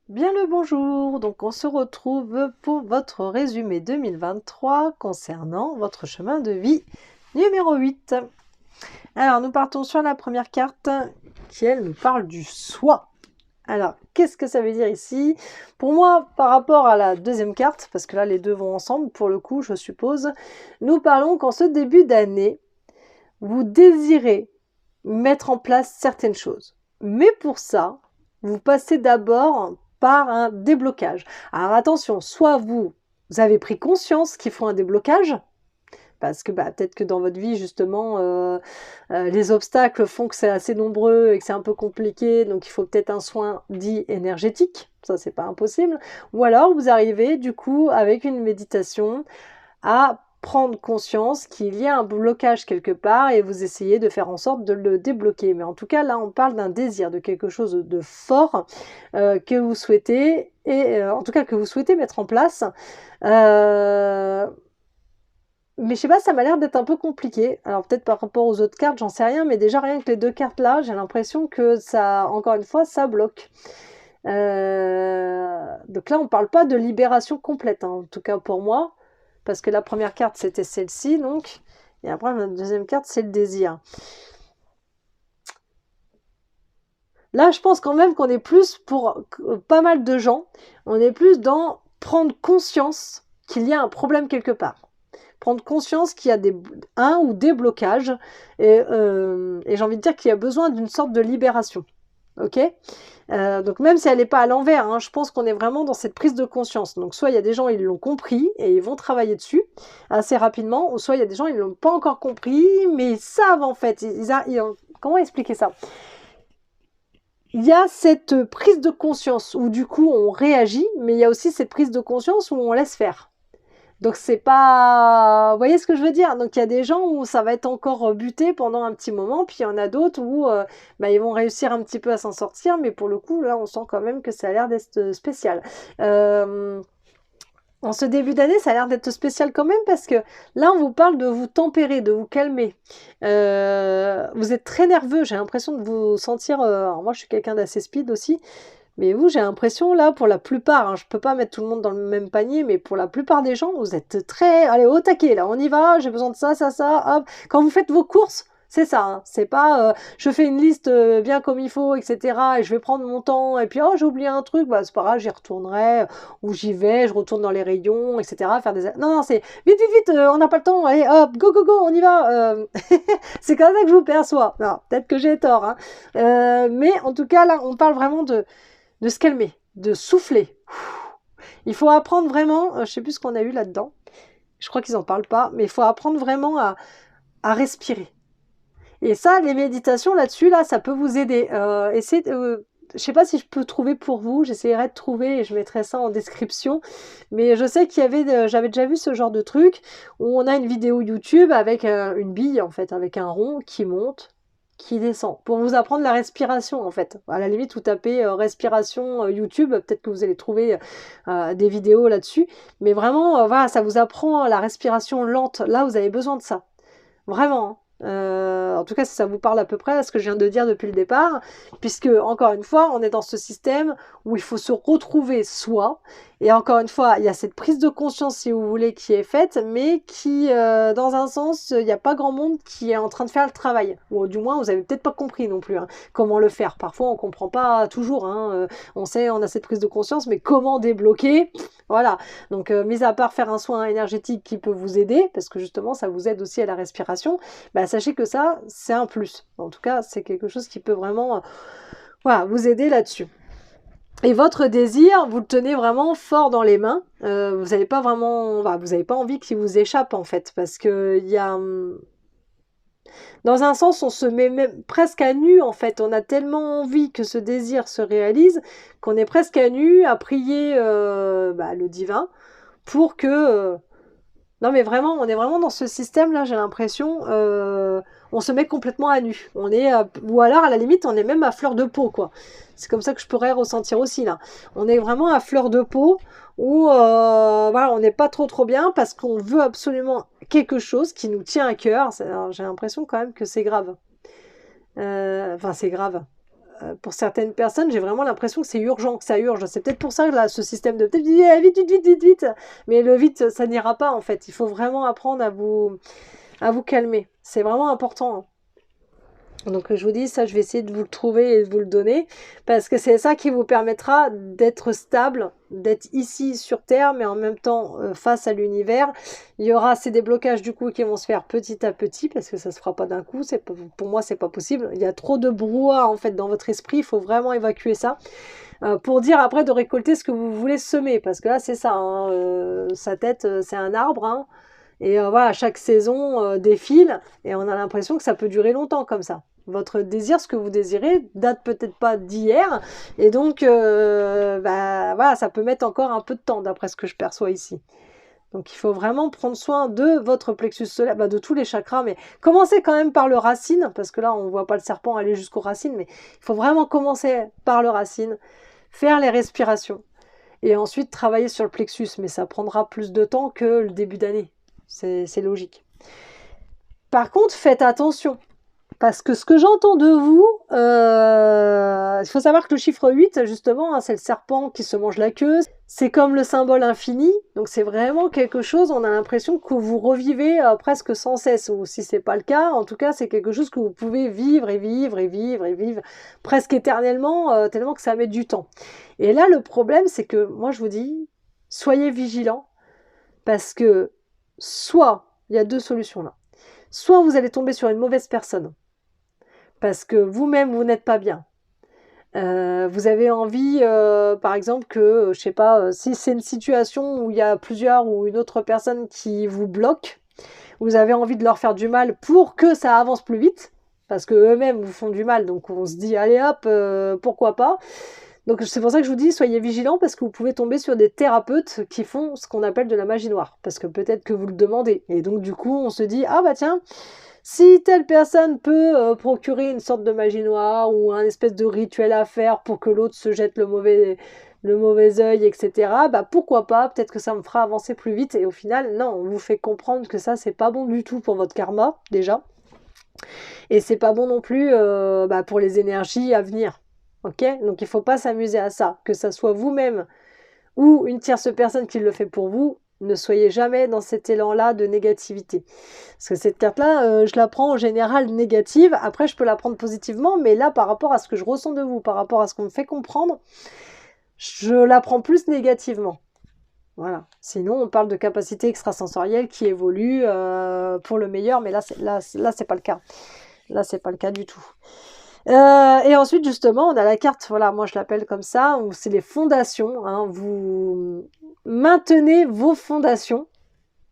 Bien le bonjour, donc on se retrouve pour votre résumé 2023 concernant votre chemin de vie numéro 8. Alors nous partons sur la première carte qui elle nous parle du soi. Alors qu'est-ce que ça veut dire ici? Pour moi par rapport à la deuxième carte, parce que là les deux vont ensemble pour le coup je suppose, nous parlons qu'en ce début d'année vous désirez mettre en place certaines choses. Mais pour ça, vous passez d'abord par un déblocage. Alors attention, soit vous avez pris conscience qu'il faut un déblocage, parce que peut-être que dans votre vie justement les obstacles font que c'est assez nombreux et que c'est un peu compliqué, donc il faut peut-être un soin dit énergétique, ça c'est pas impossible, ou alors vous arrivez du coup avec une méditation à prendre conscience qu'il y a un blocage quelque part et vous essayez de faire en sorte de le débloquer. Mais en tout cas, là, on parle d'un désir, de quelque chose de fort que vous souhaitez, et en tout cas que vous souhaitez mettre en place. Mais je sais pas, ça m'a l'air d'être un peu compliqué. Alors peut-être par rapport aux autres cartes, j'en sais rien, mais déjà rien que les deux cartes là, j'ai l'impression que ça, encore une fois, ça bloque. Donc là, on parle pas de libération complète, hein, en tout cas pour moi, parce que la première carte c'était celle-ci, donc, et après la deuxième carte c'est le désir. Là, je pense quand même qu'on est plus, pour pas mal de gens, on est plus dans prendre conscience qu'il y a un problème quelque part. Prendre conscience qu'il y a un ou des blocages, et j'ai envie de dire qu'il y a besoin d'une sorte de libération. Ok, donc même si elle n'est pas à l'envers, hein, je pense qu'on est vraiment dans cette prise de conscience. Donc soit il y a des gens, ils l'ont compris et ils vont travailler dessus assez rapidement, ou soit il y a des gens, ils l'ont pas encore compris, mais ils savent en fait. Comment expliquer ça? Il y a cette prise de conscience où du coup on réagit, mais il y a aussi cette prise de conscience où on laisse faire. Donc c'est pas, vous voyez ce que je veux dire? Donc il y a des gens où ça va être encore buté pendant un petit moment, puis il y en a d'autres où ils vont réussir un petit peu à s'en sortir, mais pour le coup là on sent quand même que ça a l'air d'être spécial. En ce début d'année, ça a l'air d'être spécial quand même parce que là on vous parle de vous tempérer, de vous calmer. Vous êtes très nerveux, j'ai l'impression de vous sentir. Alors moi je suis quelqu'un d'assez speed aussi. Mais vous, j'ai l'impression, là, pour la plupart, hein, je peux pas mettre tout le monde dans le même panier, mais pour la plupart des gens, vous êtes très, allez, au taquet, là, on y va, j'ai besoin de ça, ça, ça, hop. Quand vous faites vos courses, c'est ça, hein, c'est pas, je fais une liste bien comme il faut, etc., et je vais prendre mon temps, et puis, oh, j'ai oublié un truc, bah, c'est pas grave, j'y retournerai, ou j'y vais, je retourne dans les rayons, etc., faire des... Non, non, c'est, vite, vite, vite, on n'a pas le temps, allez, hop, go, go, go, on y va, c'est comme ça que je vous perçois. Non, peut-être que j'ai tort, hein. Mais en tout cas, là, on parle vraiment de se calmer, de souffler. Il faut apprendre vraiment, je sais plus ce qu'on a eu là-dedans, je crois qu'ils en parlent pas, mais il faut apprendre vraiment à respirer. Et ça, les méditations là-dessus, là, ça peut vous aider. Je sais pas si je peux trouver pour vous, j'essaierai de trouver et je mettrai ça en description. Mais je sais qu'il y avait, j'avais déjà vu ce genre de truc où on a une vidéo YouTube avec une bille en fait, avec un rond qui monte, qui descend, pour vous apprendre la respiration en fait. À la limite, vous tapez respiration YouTube, peut-être que vous allez trouver des vidéos là-dessus. Mais vraiment, voilà, ça vous apprend la respiration lente. Là, vous avez besoin de ça. Vraiment, hein. En tout cas, si ça vous parle à peu près à ce que je viens de dire depuis le départ, puisque, encore une fois, on est dans ce système où il faut se retrouver soi, et encore une fois, il y a cette prise de conscience, si vous voulez, qui est faite, mais qui, dans un sens, il n'y a pas grand monde qui est en train de faire le travail, ou du moins, vous avez peut-être pas compris non plus, hein, comment le faire. Parfois, on comprend pas toujours, hein, on sait, on a cette prise de conscience, mais comment débloquer? Voilà. Donc, mis à part faire un soin énergétique qui peut vous aider, parce que justement, ça vous aide aussi à la respiration, sachez que ça, c'est un plus. En tout cas, c'est quelque chose qui peut vraiment voilà, vous aider là-dessus. Et votre désir, vous le tenez vraiment fort dans les mains. Vous n'avez pas vraiment, vous n'avez pas envie qu'il vous échappe en fait, parce que il y a, dans un sens, on se met même presque à nu en fait. On a tellement envie que ce désir se réalise qu'on est presque à nu à prier le divin pour que non mais vraiment, on est vraiment dans ce système-là, j'ai l'impression. On se met complètement à nu. On est, ou alors à la limite, on est même à fleur de peau, quoi. C'est comme ça que je pourrais ressentir aussi là. On est vraiment à fleur de peau où voilà, on n'est pas trop bien parce qu'on veut absolument quelque chose qui nous tient à cœur. Alors, j'ai l'impression quand même que c'est grave. Enfin, c'est grave. pour certaines personnes, j'ai vraiment l'impression que c'est urgent, que ça urge. C'est peut-être pour ça que là, ce système de peut-être vite, vite, vite, vite, vite. Mais le vite, ça n'ira pas en fait. Il faut vraiment apprendre à vous calmer. C'est vraiment important, hein. Donc je vous dis, ça je vais essayer de vous le trouver et de vous le donner, parce que c'est ça qui vous permettra d'être stable, d'être ici sur Terre, mais en même temps face à l'univers. Il y aura ces déblocages du coup qui vont se faire petit à petit, parce que ça se fera pas d'un coup, pour moi c'est pas possible. Il y a trop de brouhaha en fait dans votre esprit, il faut vraiment évacuer ça. Pour dire après de récolter ce que vous voulez semer, parce que là c'est ça, hein, sa tête c'est un arbre, hein, et voilà, chaque saison défile, et on a l'impression que ça peut durer longtemps comme ça. Votre désir, ce que vous désirez, date peut-être pas d'hier, et donc voilà, ça peut mettre encore un peu de temps d'après ce que je perçois ici. Donc il faut vraiment prendre soin de votre plexus solaire, de tous les chakras, mais commencez quand même par le racine, parce que là on voit pas le serpent aller jusqu'aux racines, mais il faut vraiment commencer par le racine, faire les respirations, et ensuite travailler sur le plexus, mais ça prendra plus de temps que le début d'année, c'est logique. Par contre, faites attention. Parce que ce que j'entends de vous, il faut savoir que le chiffre 8, justement, hein, c'est le serpent qui se mange la queue. C'est comme le symbole infini. Donc c'est vraiment quelque chose, on a l'impression que vous revivez presque sans cesse. Ou si c'est pas le cas, en tout cas, c'est quelque chose que vous pouvez vivre et vivre et vivre et vivre presque éternellement, tellement que ça met du temps. Et là, le problème, c'est que moi, je vous dis, soyez vigilants. Parce que soit, il y a deux solutions là. Soit vous allez tomber sur une mauvaise personne, parce que vous-même, vous n'êtes pas bien. Vous avez envie, par exemple, que, je sais pas, si c'est une situation où il y a plusieurs ou une autre personne qui vous bloque, vous avez envie de leur faire du mal pour que ça avance plus vite, parce que eux-mêmes vous font du mal, donc on se dit, allez hop, pourquoi pas. Donc c'est pour ça que je vous dis, soyez vigilants, parce que vous pouvez tomber sur des thérapeutes qui font ce qu'on appelle de la magie noire, parce que peut-être que vous le demandez. Et donc du coup, on se dit, ah bah tiens, si telle personne peut procurer une sorte de magie noire ou un espèce de rituel à faire pour que l'autre se jette le mauvais œil, etc., pourquoi pas, peut-être que ça me fera avancer plus vite. Et au final, non, on vous fait comprendre que ça, c'est pas bon du tout pour votre karma, déjà. Et c'est pas bon non plus pour les énergies à venir. Ok ? Donc il faut pas s'amuser à ça. Que ça soit vous-même ou une tierce personne qui le fait pour vous, ne soyez jamais dans cet élan-là de négativité. Parce que cette carte-là, je la prends en général négative. Après, je peux la prendre positivement, mais là, par rapport à ce que je ressens de vous, par rapport à ce qu'on me fait comprendre, je la prends plus négativement. Voilà. Sinon, on parle de capacité extrasensorielle qui évolue pour le meilleur, mais là, c'est pas le cas. Là, c'est pas le cas du tout. Et ensuite, justement, on a la carte, voilà, moi je l'appelle comme ça, où c'est les fondations, hein, vous maintenez vos fondations,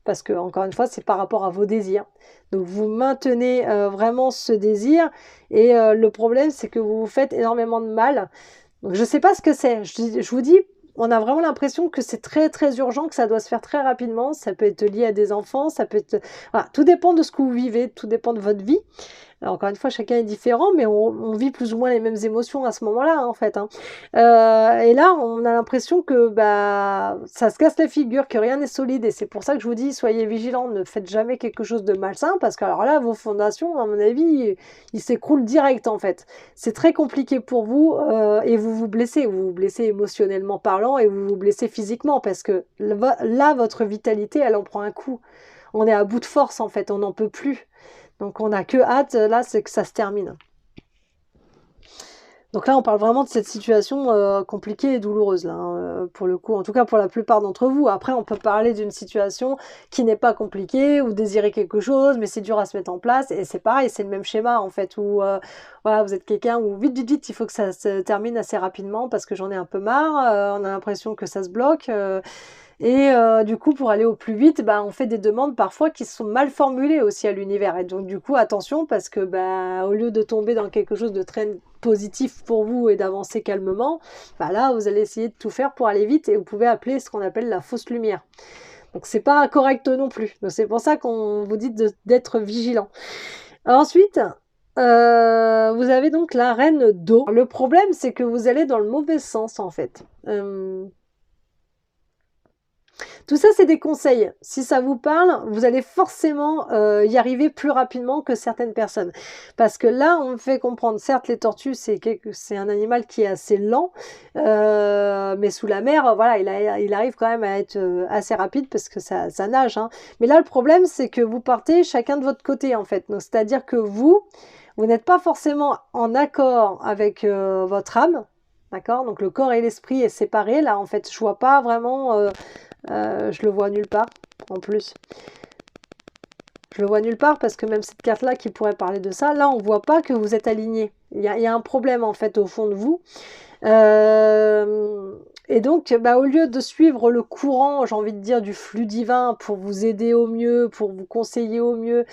parce que, encore une fois, c'est par rapport à vos désirs. Donc, vous maintenez vraiment ce désir, et le problème, c'est que vous vous faites énormément de mal. Donc, je ne sais pas ce que c'est. Je vous dis, on a vraiment l'impression que c'est très, très urgent, que ça doit se faire très rapidement. Ça peut être lié à des enfants, ça peut être... Voilà, tout dépend de ce que vous vivez, tout dépend de votre vie. Alors, encore une fois, chacun est différent, mais on vit plus ou moins les mêmes émotions à ce moment-là, hein, en fait. Hein. Et là, on a l'impression que ça se casse la figure, que rien n'est solide. Et c'est pour ça que je vous dis, soyez vigilants, ne faites jamais quelque chose de malsain, parce que alors là, vos fondations, à mon avis, ils s'écroulent direct, en fait. C'est très compliqué pour vous, et vous vous blessez émotionnellement parlant, et vous vous blessez physiquement, parce que là, votre vitalité, elle en prend un coup. On est à bout de force, en fait, on n'en peut plus. Donc on n'a que hâte, là, c'est que ça se termine. Donc là, on parle vraiment de cette situation compliquée et douloureuse, là, hein, pour le coup, en tout cas pour la plupart d'entre vous. Après, on peut parler d'une situation qui n'est pas compliquée, ou désirer quelque chose, mais c'est dur à se mettre en place, et c'est pareil, c'est le même schéma, en fait, où voilà, vous êtes quelqu'un où vite, vite, vite, il faut que ça se termine assez rapidement, parce que j'en ai un peu marre, on a l'impression que ça se bloque, et du coup, pour aller au plus vite, on fait des demandes parfois qui sont mal formulées aussi à l'univers. Et donc du coup, attention, parce que au lieu de tomber dans quelque chose de très positif pour vous et d'avancer calmement, là, vous allez essayer de tout faire pour aller vite, et vous pouvez appeler ce qu'on appelle la fausse lumière. Donc c'est pas correct non plus. Donc c'est pour ça qu'on vous dit d'être vigilant. Ensuite, vous avez donc la reine d'eau. Le problème, c'est que vous allez dans le mauvais sens, en fait. Tout ça, c'est des conseils. Si ça vous parle, vous allez forcément y arriver plus rapidement que certaines personnes. Parce que là, on me fait comprendre, certes, les tortues, c'est un animal qui est assez lent, mais sous la mer, voilà, il arrive quand même à être assez rapide parce que ça nage, hein. Mais là, le problème, c'est que vous partez chacun de votre côté, en fait. Donc, c'est-à-dire que vous n'êtes pas forcément en accord avec votre âme. D'accord? Donc le corps et l'esprit est séparé. Là, en fait, je vois pas vraiment. Je le vois nulle part, en plus. Je le vois nulle part parce que même cette carte-là qui pourrait parler de ça, là, on voit pas que vous êtes aligné. Il y a un problème, en fait, au fond de vous. Et donc, bah, au lieu de suivre le courant, j'ai envie de dire, du flux divin pour vous aider au mieux, pour vous conseiller au mieux,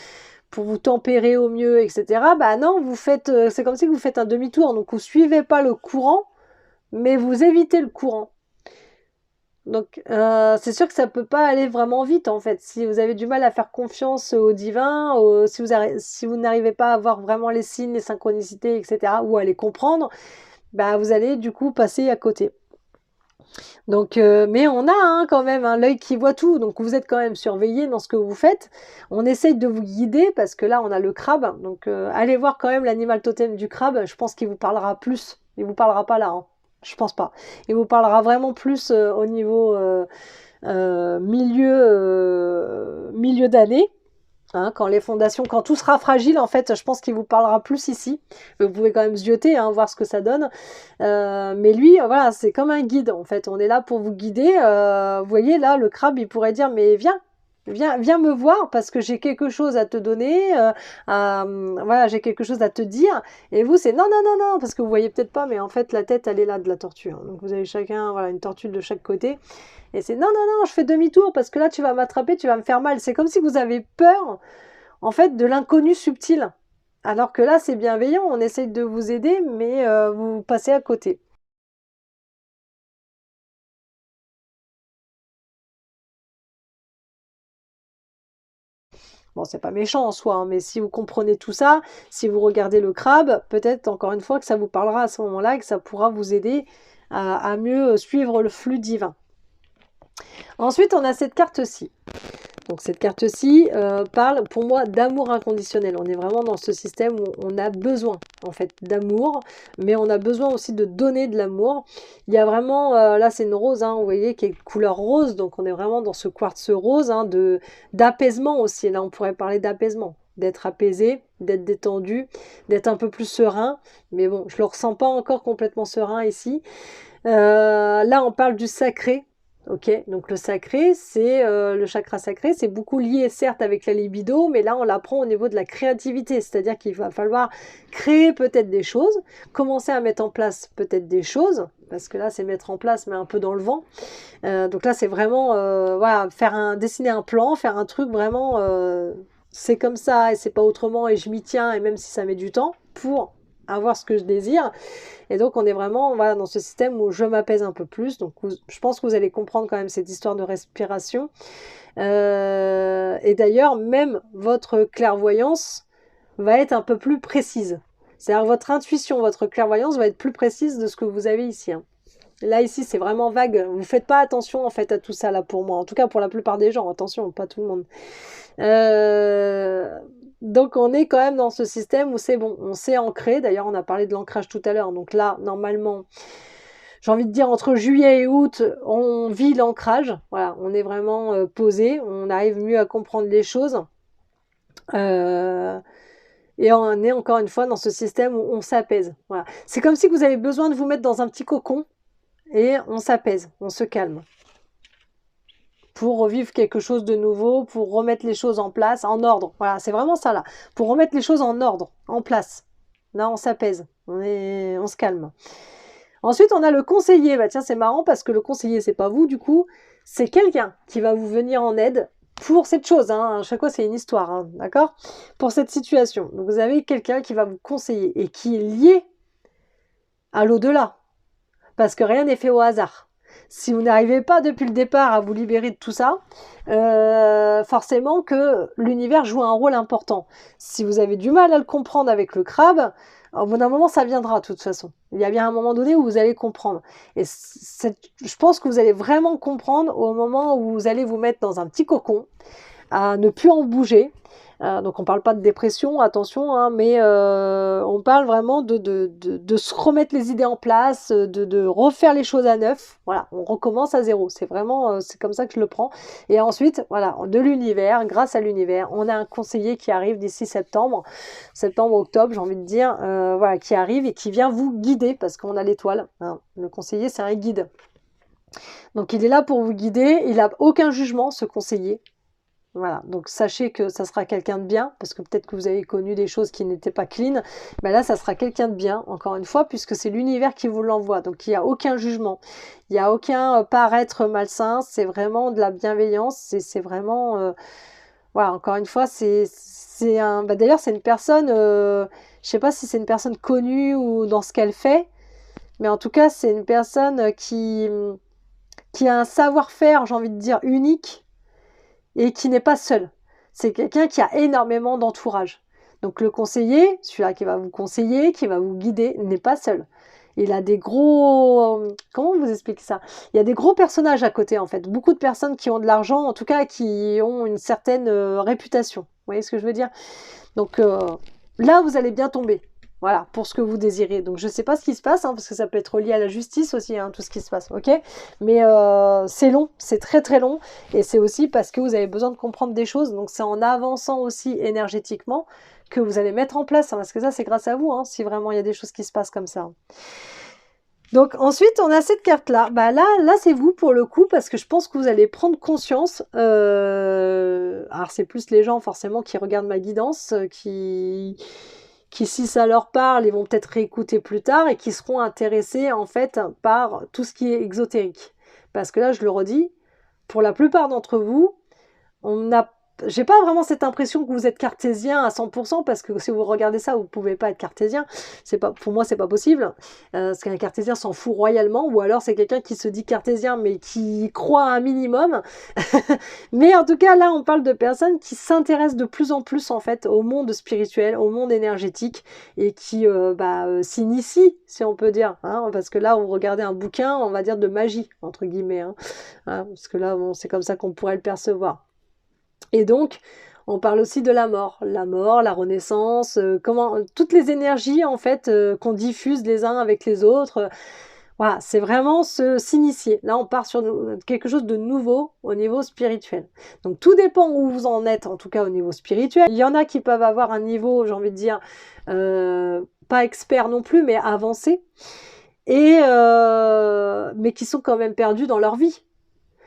pour vous tempérer au mieux, etc., bah non, c'est comme si vous faites un demi-tour. Donc, vous suivez pas le courant, mais vous évitez le courant. Donc, c'est sûr que ça peut pas aller vraiment vite, en fait. Si vous avez du mal à faire confiance au divin, si vous n'arrivez pas à voir vraiment les signes, les synchronicités, etc., ou à les comprendre, bah, vous allez du coup passer à côté. Donc, mais on a quand même l'œil qui voit tout, donc vous êtes quand même surveillé dans ce que vous faites. On essaye de vous guider parce que là, on a le crabe. Donc, allez voir quand même l'animal totem du crabe. Je pense qu'il vous parlera plus. Il vous parlera pas là, hein. Je pense pas. Il vous parlera vraiment plus au niveau milieu d'année. Hein, quand tout sera fragile, en fait, je pense qu'il vous parlera plus ici. Vous pouvez quand même zioter, hein, voir ce que ça donne. Mais lui, voilà, c'est comme un guide, en fait. On est là pour vous guider. Vous voyez, là, le crabe, il pourrait dire, mais viens me voir parce que j'ai quelque chose à te donner. Voilà, j'ai quelque chose à te dire. Et vous, c'est non, non, non, non, parce que vous voyez peut-être pas, mais en fait, la tête, elle est là de la tortue. Hein. Donc, vous avez chacun, voilà, une tortue de chaque côté. Et c'est non, non, non, je fais demi-tour parce que là, tu vas m'attraper, tu vas me faire mal. C'est comme si vous avez peur, en fait, de l'inconnu subtil. Alors que là, c'est bienveillant, on essaye de vous aider, mais vous passez à côté. Bon, c'est pas méchant en soi, hein, mais si vous comprenez tout ça, si vous regardez le crabe, peut-être encore une fois que ça vous parlera à ce moment-là et que ça pourra vous aider à mieux suivre le flux divin. Ensuite, on a cette carte-ci. Donc cette carte-ci parle pour moi d'amour inconditionnel. On est vraiment dans ce système où on a besoin en fait d'amour, mais on a besoin aussi de donner de l'amour. Il y a vraiment, là c'est une rose, hein, vous voyez, qui est couleur rose, donc on est vraiment dans ce quartz rose, hein, d'apaisement aussi. Là on pourrait parler d'apaisement, d'être apaisé, d'être détendu, d'être un peu plus serein. Mais bon, je le ressens pas encore complètement serein ici. Là on parle du sacré. Ok, donc le sacré, c'est le chakra sacré, c'est beaucoup lié certes avec la libido, mais là on l'apprend au niveau de la créativité, c'est-à-dire qu'il va falloir créer peut-être des choses, commencer à mettre en place peut-être des choses, parce que là c'est mettre en place mais un peu dans le vent. Donc là c'est vraiment voilà, dessiner un plan, faire un truc vraiment c'est comme ça et c'est pas autrement et je m'y tiens et même si ça met du temps pour avoir ce que je désire. Et donc on est vraiment voilà, dans ce système où je m'apaise un peu plus. Donc je pense que vous allez comprendre quand même cette histoire de respiration. Et d'ailleurs, même votre clairvoyance va être un peu plus précise. C'est-à-dire votre intuition, votre clairvoyance va être plus précise de ce que vous avez ici. Hein. Là, ici, c'est vraiment vague. Vous faites pas attention, en fait, à tout ça, là, pour moi. En tout cas, pour la plupart des gens. Attention, pas tout le monde. Donc on est quand même dans ce système où c'est bon, on s'est ancré. D'ailleurs, on a parlé de l'ancrage tout à l'heure. Donc là, normalement, j'ai envie de dire entre juillet et août, on vit l'ancrage. Voilà, on est vraiment posé, on arrive mieux à comprendre les choses. Et on est encore une fois dans ce système où on s'apaise. Voilà. C'est comme si vous avez besoin de vous mettre dans un petit cocon et on s'apaise, on se calme pour revivre quelque chose de nouveau, pour remettre les choses en place, en ordre. Voilà, c'est vraiment ça là. Pour remettre les choses en ordre, en place. Là, on s'apaise, on se calme. Ensuite, on a le conseiller. Bah tiens, c'est marrant parce que le conseiller, c'est pas vous du coup, c'est quelqu'un qui va vous venir en aide pour cette chose. Hein. À chaque fois, c'est une histoire, hein, d'accord? Pour cette situation. Donc, vous avez quelqu'un qui va vous conseiller et qui est lié à l'au-delà. Parce que rien n'est fait au hasard. Si vous n'arrivez pas depuis le départ à vous libérer de tout ça, forcément que l'univers joue un rôle important. Si vous avez du mal à le comprendre avec le crabe, Au bout d'un moment, ça viendra de toute façon. Il y a bien un moment donné où vous allez comprendre. Et je pense que vous allez vraiment comprendre au moment où vous allez vous mettre dans un petit cocon, à ne plus en bouger. Donc on parle pas de dépression, attention, hein, mais on parle vraiment de se remettre les idées en place, de refaire les choses à neuf. Voilà, on recommence à zéro. C'est vraiment, c'est comme ça que je le prends. Et ensuite, voilà, de l'univers, grâce à l'univers, on a un conseiller qui arrive d'ici septembre, octobre, j'ai envie de dire, voilà, qui arrive et qui vient vous guider parce qu'on a l'étoile. Hein. Le conseiller, c'est un guide. Donc il est là pour vous guider. Il n'a aucun jugement, ce conseiller. Voilà, donc sachez que ça sera quelqu'un de bien, parce que peut-être que vous avez connu des choses qui n'étaient pas clean, mais là ça sera quelqu'un de bien, encore une fois, puisque c'est l'univers qui vous l'envoie, donc il n'y a aucun jugement, il n'y a aucun paraître malsain, c'est vraiment de la bienveillance, c'est vraiment, voilà, encore une fois, d'ailleurs c'est une personne, je sais pas si c'est une personne connue ou dans ce qu'elle fait, mais en tout cas c'est une personne qui a un savoir-faire, j'ai envie de dire, unique, et qui n'est pas seul. C'est quelqu'un qui a énormément d'entourage. Donc le conseiller, celui-là qui va vous conseiller, qui va vous guider, n'est pas seul. Il a des gros... Comment vous expliquer ça? Il y a des gros personnages à côté, en fait. Beaucoup de personnes qui ont de l'argent, en tout cas qui ont une certaine réputation. Vous voyez ce que je veux dire? Donc là, vous allez bien tomber. Voilà, pour ce que vous désirez. Donc je ne sais pas ce qui se passe, hein, parce que ça peut être lié à la justice aussi, hein, tout ce qui se passe, ok? Mais c'est long, c'est très très long, et c'est aussi parce que vous avez besoin de comprendre des choses, donc c'est en avançant aussi énergétiquement que vous allez mettre en place, hein, parce que ça c'est grâce à vous, hein, si vraiment il y a des choses qui se passent comme ça. Donc ensuite, on a cette carte-là. Bah là c'est vous pour le coup, parce que je pense que vous allez prendre conscience. Alors c'est plus les gens forcément qui regardent ma guidance, qui si ça leur parle, ils vont peut-être réécouter plus tard et qui seront intéressés en fait par tout ce qui est exotérique. Parce que là, je le redis, pour la plupart d'entre vous, j'ai pas vraiment cette impression que vous êtes cartésien à 100%, parce que si vous regardez ça, vous pouvez pas être cartésien. Pour moi, c'est pas possible. Parce qu'un cartésien s'en fout royalement, ou alors c'est quelqu'un qui se dit cartésien mais qui croit un minimum. Mais en tout cas, là, on parle de personnes qui s'intéressent de plus en plus en fait au monde spirituel, au monde énergétique, et qui s'initient, si on peut dire. Hein, parce que là, vous regardez un bouquin, on va dire de magie entre guillemets. Hein, parce que là, bon, c'est comme ça qu'on pourrait le percevoir. Et donc, on parle aussi de la mort, la renaissance, toutes les énergies en fait qu'on diffuse les uns avec les autres. Voilà, c'est vraiment s'initier. Là, on part sur quelque chose de nouveau au niveau spirituel. Donc, tout dépend où vous en êtes, en tout cas au niveau spirituel. Il y en a qui peuvent avoir un niveau, j'ai envie de dire, pas expert non plus, mais avancé, mais qui sont quand même perdus dans leur vie.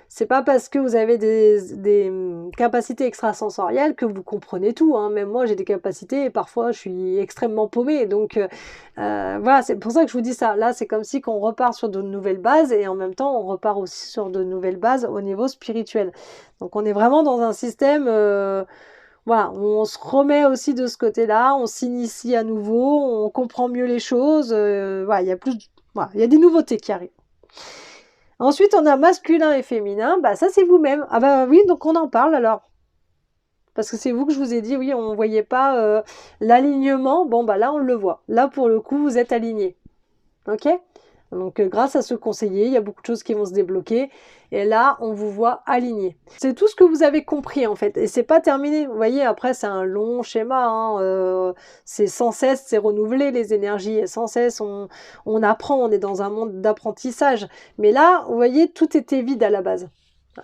C'est pas parce que vous avez des capacités extrasensorielles que vous comprenez tout. Hein. Même moi, j'ai des capacités et parfois, je suis extrêmement paumée. Donc, voilà, c'est pour ça que je vous dis ça. Là, c'est comme si qu'on repart sur de nouvelles bases et en même temps, on repart aussi sur de nouvelles bases au niveau spirituel. Donc, on est vraiment dans un système... voilà, on se remet aussi de ce côté-là, on s'initie à nouveau, on comprend mieux les choses. Voilà, il y a il y a des nouveautés qui arrivent. Ensuite, on a masculin et féminin. Bah, ça, c'est vous-même. Ah bah oui, donc on en parle alors. Parce que c'est vous que je vous ai dit, oui, on ne voyait pas l'alignement. Bon, bah là, on le voit. Là, pour le coup, vous êtes aligné. Ok? Donc, grâce à ce conseiller, il y a beaucoup de choses qui vont se débloquer. Et là, on vous voit aligné. C'est tout ce que vous avez compris, en fait. Et c'est pas terminé. Vous voyez, après, c'est un long schéma. Hein. C'est sans cesse, c'est renouvelé, les énergies. Et sans cesse, on apprend. On est dans un monde d'apprentissage. Mais là, vous voyez, tout était vide à la base.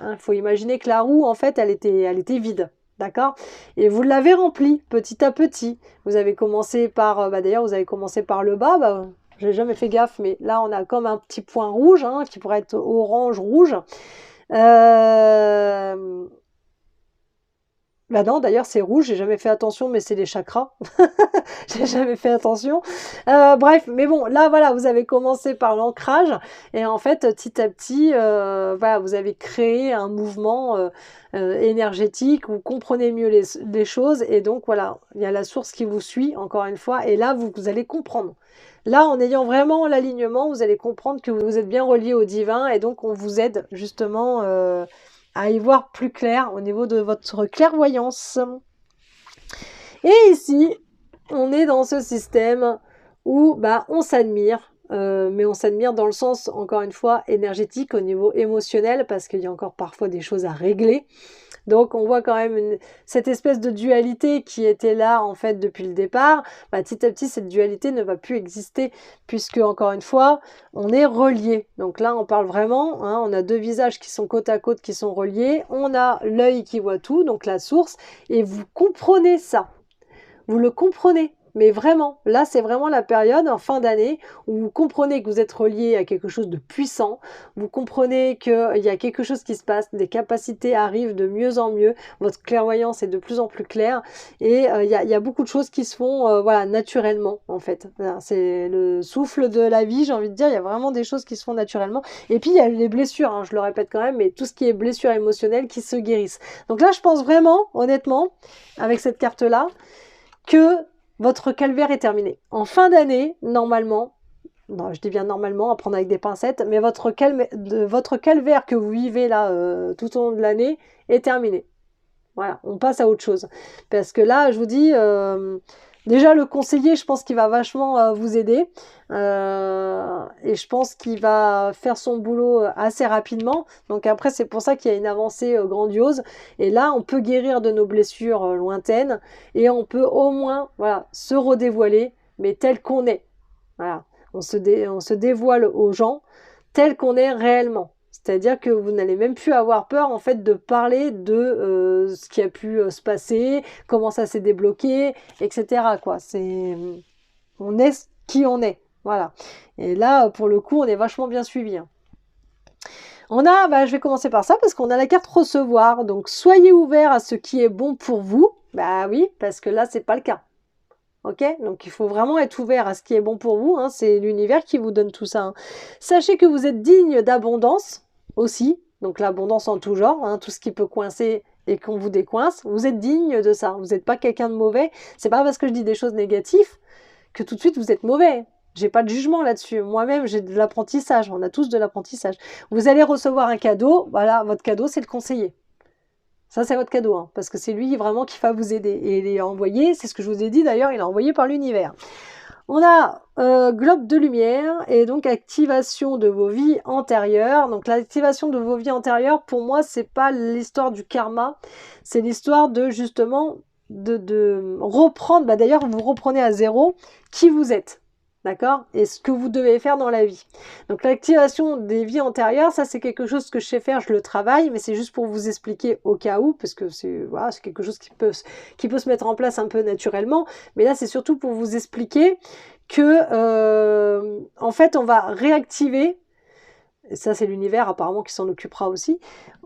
Il faut imaginer que la roue, en fait, elle était vide. D'accord? Et vous l'avez remplie petit à petit. Vous avez commencé par... d'ailleurs, vous avez commencé par le bas. J'ai jamais fait gaffe, mais là, on a comme un petit point rouge, hein, qui pourrait être orange-rouge. Bah non, d'ailleurs, c'est rouge, j'ai jamais fait attention, mais c'est les chakras. J'ai jamais fait attention. Bref, mais bon, là, voilà, vous avez commencé par l'ancrage, et en fait, petit à petit, voilà, vous avez créé un mouvement énergétique, vous comprenez mieux les choses, et donc, voilà, il y a la source qui vous suit, encore une fois, et là, vous allez comprendre. Là, en ayant vraiment l'alignement, vous allez comprendre que vous êtes bien relié au divin, et donc, on vous aide, justement, à y voir plus clair au niveau de votre clairvoyance. Et ici, on est dans ce système où bah, on s'admire, mais on s'admire dans le sens, encore une fois, énergétique, au niveau émotionnel, parce qu'il y a encore parfois des choses à régler. Donc on voit quand même cette espèce de dualité qui était là en fait depuis le départ. Bah, petit à petit, cette dualité ne va plus exister puisque, encore une fois, on est reliés. Donc là, on parle vraiment, hein, on a deux visages qui sont côte à côte, qui sont reliés. On a l'œil qui voit tout, donc la source, et vous comprenez ça. Vous le comprenez. Mais vraiment, là, c'est vraiment la période en fin d'année où vous comprenez que vous êtes relié à quelque chose de puissant, vous comprenez qu'il y a quelque chose qui se passe, des capacités arrivent de mieux en mieux, votre clairvoyance est de plus en plus claire, et il y a beaucoup de choses qui se font voilà, naturellement, en fait. C'est le souffle de la vie, j'ai envie de dire, il y a vraiment des choses qui se font naturellement. Et puis, il y a les blessures, hein, je le répète quand même, mais tout ce qui est blessures émotionnelles qui se guérissent. Donc là, je pense vraiment, honnêtement, avec cette carte-là, que votre calvaire est terminé. En fin d'année, normalement, non, je dis bien normalement, à prendre avec des pincettes, mais votre calvaire que vous vivez là tout au long de l'année est terminé. Voilà, on passe à autre chose. Parce que là, je vous dis, déjà le conseiller, je pense qu'il va vachement vous aider. Et je pense qu'il va faire son boulot assez rapidement. Donc après, c'est pour ça qu'il y a une avancée grandiose. Et là, on peut guérir de nos blessures lointaines. Et on peut au moins voilà, se redévoiler, mais tel qu'on est. Voilà. On se dévoile aux gens tel qu'on est réellement. C'est-à-dire que vous n'allez même plus avoir peur en fait de parler de ce qui a pu se passer, comment ça s'est débloqué, etc. quoi. On est qui on est, voilà. Et là, pour le coup, on est vachement bien suivi. Hein. On a, bah, je vais commencer par ça parce qu'on a la carte recevoir. Donc, soyez ouverts à ce qui est bon pour vous. Bah oui, parce que là, c'est pas le cas. Ok, donc il faut vraiment être ouvert à ce qui est bon pour vous. Hein. C'est l'univers qui vous donne tout ça. Hein. Sachez que vous êtes digne d'abondance aussi. Donc l'abondance en tout genre, hein, tout ce qui peut coincer et qu'on vous décoince. Vous êtes digne de ça. Vous n'êtes pas quelqu'un de mauvais. C'est pas parce que je dis des choses négatives que tout de suite vous êtes mauvais. J'ai pas de jugement là-dessus. Moi-même, j'ai de l'apprentissage. On a tous de l'apprentissage. Vous allez recevoir un cadeau. Voilà, votre cadeau, c'est le conseiller. Ça, c'est votre cadeau, hein, parce que c'est lui vraiment qui va vous aider. Et il est envoyé, c'est ce que je vous ai dit d'ailleurs, il est envoyé par l'univers. On a globe de lumière et donc activation de vos vies antérieures. Donc l'activation de vos vies antérieures, pour moi, c'est pas l'histoire du karma, c'est l'histoire de justement de reprendre. Bah, d'ailleurs, vous reprenez à zéro qui vous êtes. D'accord? Et ce que vous devez faire dans la vie. Donc l'activation des vies antérieures, ça c'est quelque chose que je sais faire, je le travaille, mais c'est juste pour vous expliquer au cas où, parce que c'est voilà, c'est quelque chose qui peut se mettre en place un peu naturellement. Mais là c'est surtout pour vous expliquer que en fait on va réactiver, et ça c'est l'univers apparemment qui s'en occupera aussi,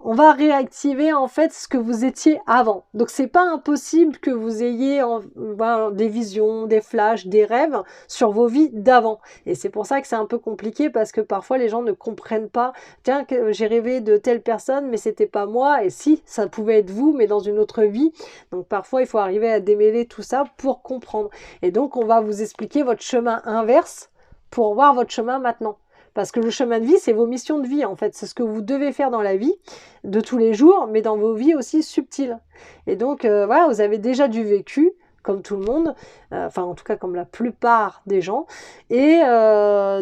on va réactiver en fait ce que vous étiez avant. Donc c'est pas impossible que vous ayez des visions, des flashs, des rêves sur vos vies d'avant. Et c'est pour ça que c'est un peu compliqué parce que parfois les gens ne comprennent pas. Tiens, j'ai rêvé de telle personne mais c'était pas moi, et si, ça pouvait être vous mais dans une autre vie. Donc parfois il faut arriver à démêler tout ça pour comprendre. Et donc on va vous expliquer votre chemin inverse pour voir votre chemin maintenant. Parce que le chemin de vie, c'est vos missions de vie, en fait. C'est ce que vous devez faire dans la vie de tous les jours, mais dans vos vies aussi subtiles. Et donc, voilà, vous avez déjà du vécu, comme tout le monde, enfin, en tout cas, comme la plupart des gens. Et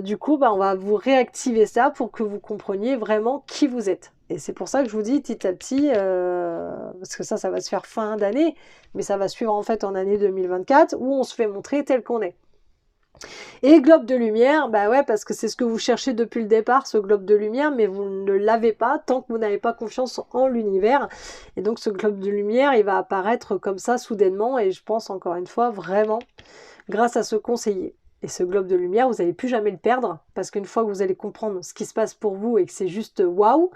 du coup, bah, on va vous réactiver ça pour que vous compreniez vraiment qui vous êtes. Et c'est pour ça que je vous dis petit à petit, parce que ça va se faire fin d'année, mais ça va suivre en fait en année 2024, où on se fait montrer tel qu'on est. Et globe de lumière, bah ouais, parce que c'est ce que vous cherchez depuis le départ, ce globe de lumière, mais vous ne l'avez pas tant que vous n'avez pas confiance en l'univers. Et donc ce globe de lumière, il va apparaître comme ça soudainement, et je pense encore une fois vraiment grâce à ce conseiller. Et ce globe de lumière, vous n'allez plus jamais le perdre, parce qu'une fois que vous allez comprendre ce qui se passe pour vous et que c'est juste waouh,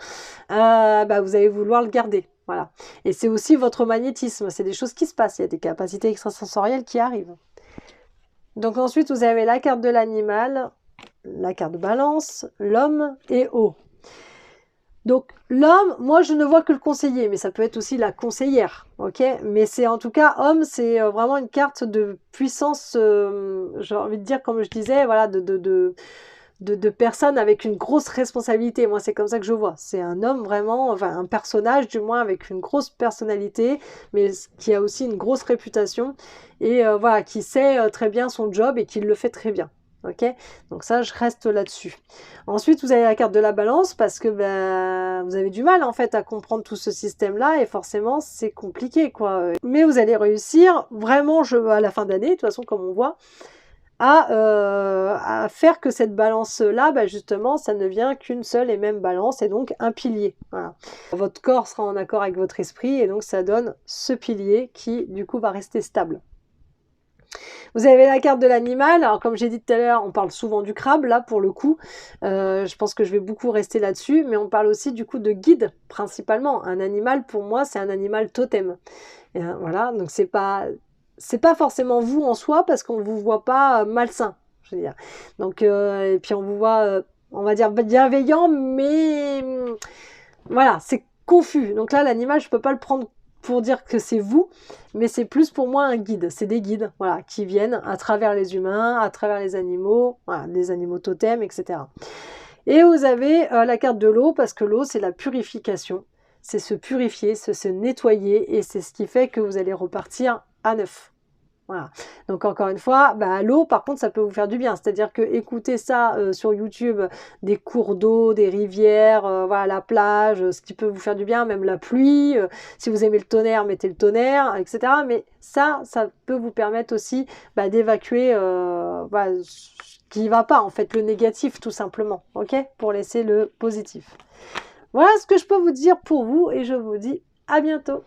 bah vous allez vouloir le garder. Voilà. Et c'est aussi votre magnétisme, c'est des choses qui se passent, il y a des capacités extrasensorielles qui arrivent. Donc ensuite, vous avez la carte de l'animal, la carte de balance, l'homme et eau. Donc l'homme, moi je ne vois que le conseiller, mais ça peut être aussi la conseillère, ok? Mais c'est en tout cas, homme, c'est vraiment une carte de puissance, j'ai envie de dire, comme je disais, voilà, de personne avec une grosse responsabilité. Moi, c'est comme ça que je vois. C'est un homme vraiment, enfin un personnage du moins avec une grosse personnalité, mais qui a aussi une grosse réputation et voilà, qui sait très bien son job et qui le fait très bien. Ok, donc ça, je reste là-dessus. Ensuite, vous avez la carte de la balance parce que ben, vous avez du mal en fait à comprendre tout ce système-là et forcément, c'est compliqué quoi. Mais vous allez réussir vraiment à la fin d'année, de toute façon, comme on voit, à faire que cette balance-là, bah justement, ça ne vient qu'une seule et même balance et donc un pilier. Voilà. Votre corps sera en accord avec votre esprit et donc ça donne ce pilier qui, du coup, va rester stable. Vous avez la carte de l'animal. Alors, comme j'ai dit tout à l'heure, on parle souvent du crabe, là, pour le coup. Je pense que je vais beaucoup rester là-dessus. Mais on parle aussi, du coup, de guide, principalement. Un animal, pour moi, c'est un animal totem. Et, voilà, donc c'est pas forcément vous en soi, parce qu'on ne vous voit pas malsain, je veux dire. Donc, et puis on vous voit, on va dire, bienveillant, mais voilà, c'est confus. Donc là, l'animal, je peux pas le prendre pour dire que c'est vous, mais c'est plus pour moi un guide. C'est des guides, voilà, qui viennent à travers les humains, à travers les animaux, voilà, les animaux totems, etc. Et vous avez la carte de l'eau, parce que l'eau, c'est la purification. C'est se purifier, se nettoyer, et c'est ce qui fait que vous allez repartir à neuf. Voilà. Donc encore une fois, bah, l'eau, par contre, ça peut vous faire du bien. C'est-à-dire que écouter ça sur YouTube, des cours d'eau, des rivières, voilà, la plage, ce qui peut vous faire du bien, même la pluie. Si vous aimez le tonnerre, mettez le tonnerre, etc. Mais ça peut vous permettre aussi bah, d'évacuer bah, ce qui va pas, en fait, le négatif, tout simplement, ok, pour laisser le positif. Voilà ce que je peux vous dire pour vous et je vous dis à bientôt.